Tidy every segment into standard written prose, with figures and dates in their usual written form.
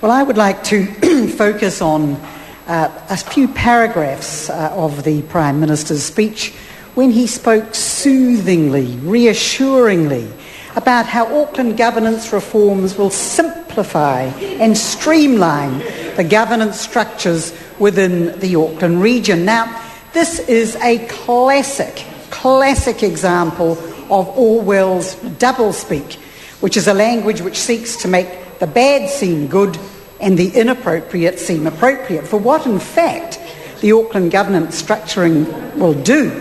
Well, I would like to focus on a few paragraphs of the Prime Minister's speech when he spoke soothingly, reassuringly about how Auckland governance reforms will simplify and streamline the governance structures within the Auckland region. Now, this is a classic example of Orwell's doublespeak, which is a language which seeks to make the bad seem good and the inappropriate seem appropriate. For what, in fact, the Auckland governance structuring will do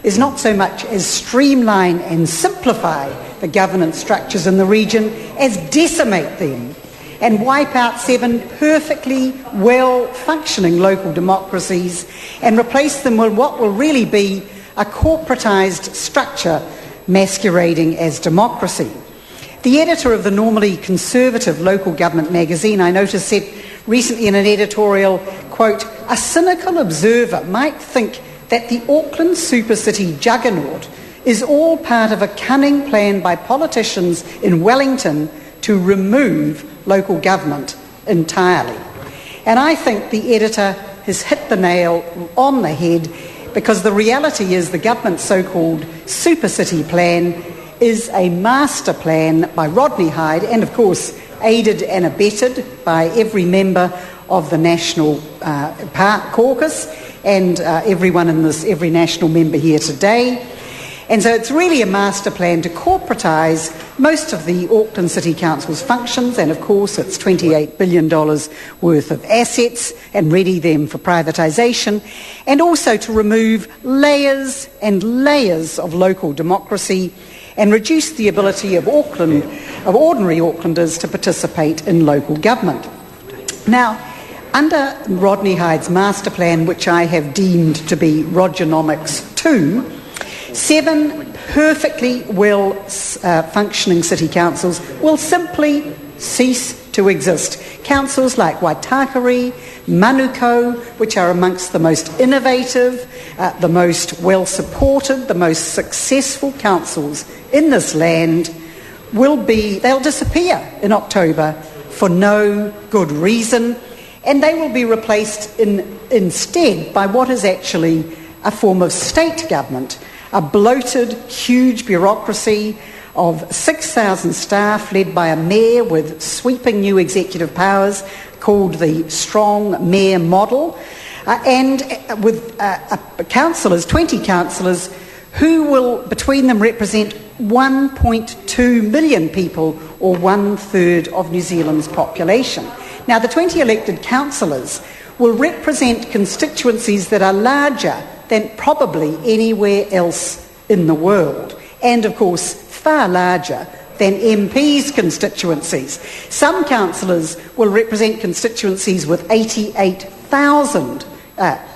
is not so much as streamline and simplify the governance structures in the region as decimate them and wipe out 7 perfectly well-functioning local democracies and replace them with what will really be a corporatised structure masquerading as democracy. The editor of the normally conservative Local Government magazine, I noticed, said recently in an editorial, quote, "A cynical observer might think that the Auckland supercity juggernaut is all part of a cunning plan by politicians in Wellington to remove local government entirely." And I think the editor has hit the nail on the head, because the reality is the government's so-called supercity plan is a master plan by Rodney Hyde and, of course, aided and abetted by every member of the National Caucus and every national member here today. And so it's really a master plan to corporatise most of the Auckland City Council's functions and, of course, its $28 billion worth of assets and ready them for privatisation, and also to remove layers and layers of local democracy and reduce the ability of ordinary Aucklanders to participate in local government. Now, under Rodney Hyde's master plan, which I have deemed to be Rogernomics 2, 7 perfectly well-functioning city councils will simply cease to exist. Councils like Waitakere, Manukau, which are amongst the most innovative, the most well-supported, the most successful councils in this land, they'll disappear in October for no good reason, and they will be replaced instead by what is actually a form of state government, a bloated, huge bureaucracy of 6,000 staff led by a mayor with sweeping new executive powers called the Strong Mayor Model, and with councillors, 20 councillors, who will between them represent 1.2 million people, or 1/3 of New Zealand's population. Now, the 20 elected councillors will represent constituencies that are larger than probably anywhere else in the world, and of course far larger than MPs' constituencies. Some councillors will represent constituencies with 88,000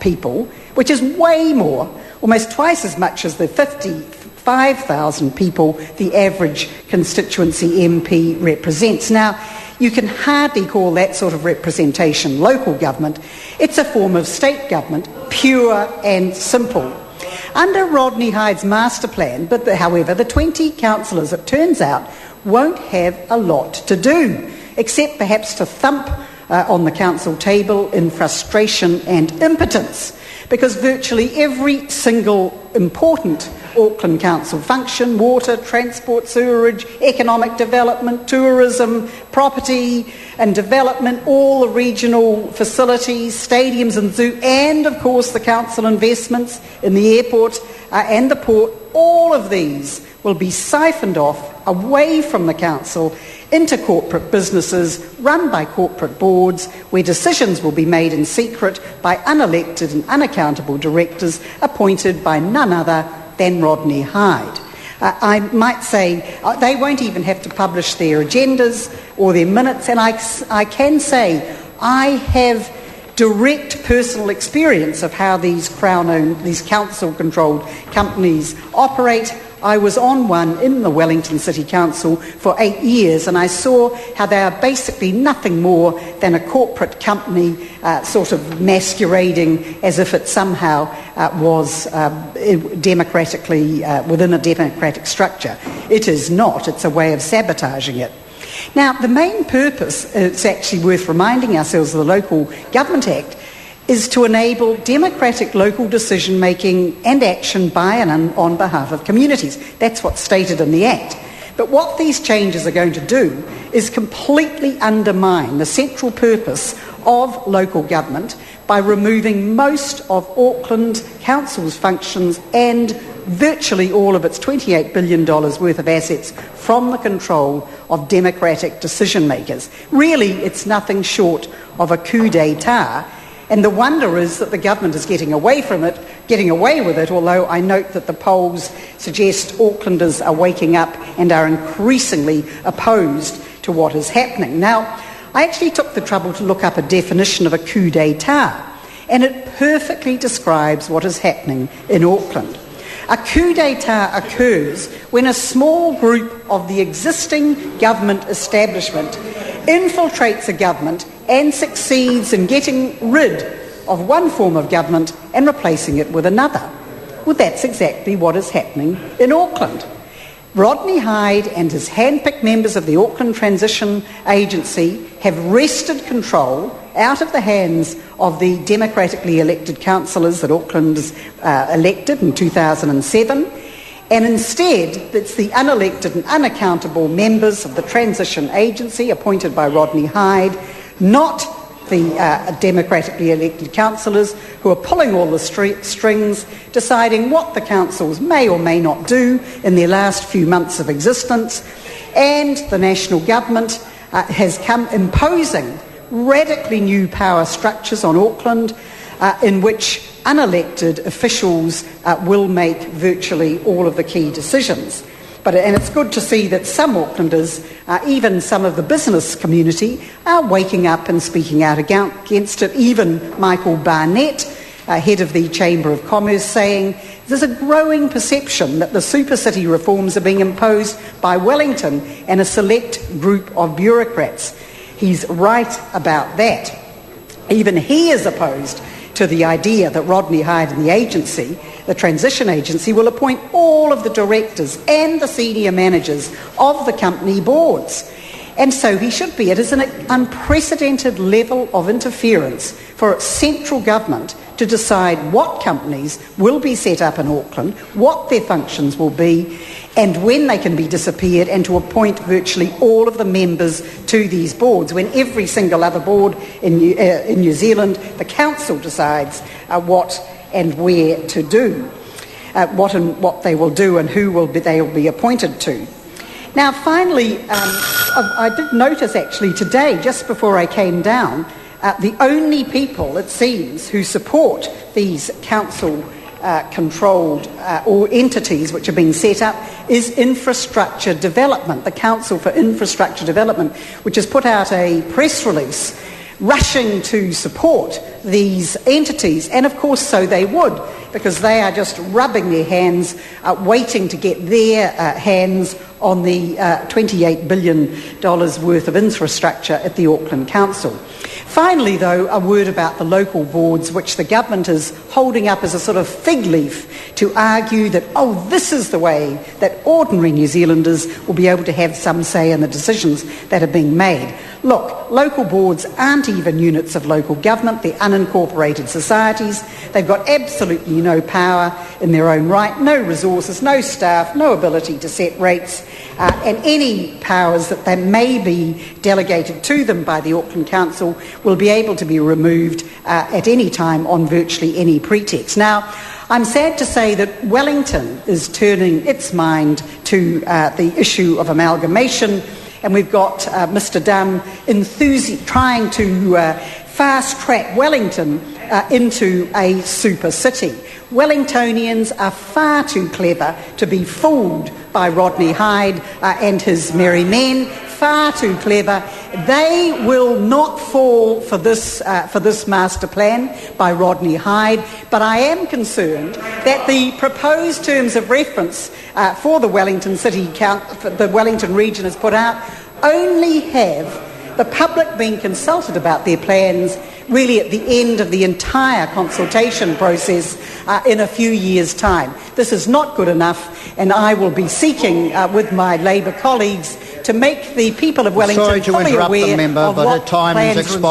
people, which is way more, almost twice as much as the 55,000 people the average constituency MP represents. Now, you can hardly call that sort of representation local government. It's a form of state government, pure and simple. Under Rodney Hyde's master plan, however, the 20 councillors, it turns out, won't have a lot to do, except perhaps to thump on the council table in frustration and impotence, because virtually every single important Auckland Council function, water, transport, sewerage, economic development, tourism, property and development, all the regional facilities, stadiums and zoo, and of course the council investments in the airport and the port, all of these will be siphoned off away from the council into corporate businesses run by corporate boards, where decisions will be made in secret by unelected and unaccountable directors appointed by none other than Rodney Hyde. I might say they won't even have to publish their agendas or their minutes, and I can say I have direct personal experience of how these Crown-owned, these council-controlled companies operate. I was on one in the Wellington City Council for 8 years, and I saw how they are basically nothing more than a corporate company sort of masquerading as if it somehow was democratically within a democratic structure. It is not. It's a way of sabotaging it. Now, the main purpose, it's actually worth reminding ourselves of the Local Government Act, is to enable democratic local decision-making and action by and on behalf of communities. That's what's stated in the Act. But what these changes are going to do is completely undermine the central purpose of local government by removing most of Auckland Council's functions and virtually all of its $28 billion worth of assets from the control of democratic decision makers. Really, it's nothing short of a coup d'etat. And the wonder is that the government is getting away with it, although I note that the polls suggest Aucklanders are waking up and are increasingly opposed to what is happening. Now, I actually took the trouble to look up a definition of a coup d'etat, and it perfectly describes what is happening in Auckland. A coup d'etat occurs when a small group of the existing government establishment infiltrates a government and succeeds in getting rid of one form of government and replacing it with another. Well, that's exactly what is happening in Auckland. Rodney Hyde and his hand-picked members of the Auckland Transition Agency have wrested control out of the hands of the democratically elected councillors that Auckland elected in 2007, and instead it's the unelected and unaccountable members of the Transition Agency appointed by Rodney Hyde, not the democratically elected councillors, who are pulling all the strings, deciding what the councils may or may not do in their last few months of existence. And the national government has come imposing radically new power structures on Auckland, in which unelected officials will make virtually all of the key decisions. And it's good to see that some Aucklanders, even some of the business community, are waking up and speaking out against it. Even Michael Barnett, head of the Chamber of Commerce, saying there's a growing perception that the super city reforms are being imposed by Wellington and a select group of bureaucrats. He's right about that. Even he is opposed to the idea that Rodney Hyde and the agency, the Transition Agency, will appoint all of the directors and the senior managers of the company boards. And so he should be. It is an unprecedented level of interference for central government to decide what companies will be set up in Auckland, what their functions will be, and when they can be disappeared, and to appoint virtually all of the members to these boards, when every single other board in New Zealand, the council decides what and where to do, what they will do and who they will be appointed to. Now, finally, I did notice actually today, just before I came down, the only people, it seems, who support these council-controlled or entities which are being set up is infrastructure development, the Council for Infrastructure Development, which has put out a press release rushing to support these entities. And of course so they would, because they are just rubbing their hands, waiting to get their hands on the $28 billion worth of infrastructure at the Auckland Council. Finally, though, a word about the local boards, which the government is holding up as a sort of fig leaf to argue that, this is the way that ordinary New Zealanders will be able to have some say in the decisions that are being made. Look, local boards aren't even units of local government. They're unincorporated societies. They've got absolutely no power in their own right, no resources, no staff, no ability to set rates, and any powers that they may be delegated to them by the Auckland Council will be able to be removed at any time on virtually any pretext. Now, I'm sad to say that Wellington is turning its mind to the issue of amalgamation, and we've got Mr Dunn trying to fast-track Wellington into a super city. Wellingtonians are far too clever to be fooled by Rodney Hyde and his merry men, far too clever. They will not fall for this master plan by Rodney Hyde, but I am concerned that the proposed terms of reference for the Wellington the Wellington region has put out only have the public being consulted about their plans really at the end of the entire consultation process in a few years' time. This is not good enough, and I will be seeking with my Labour colleagues to make the people of Wellington Sorry to fully interrupt aware the member, of but what her time has plans expired.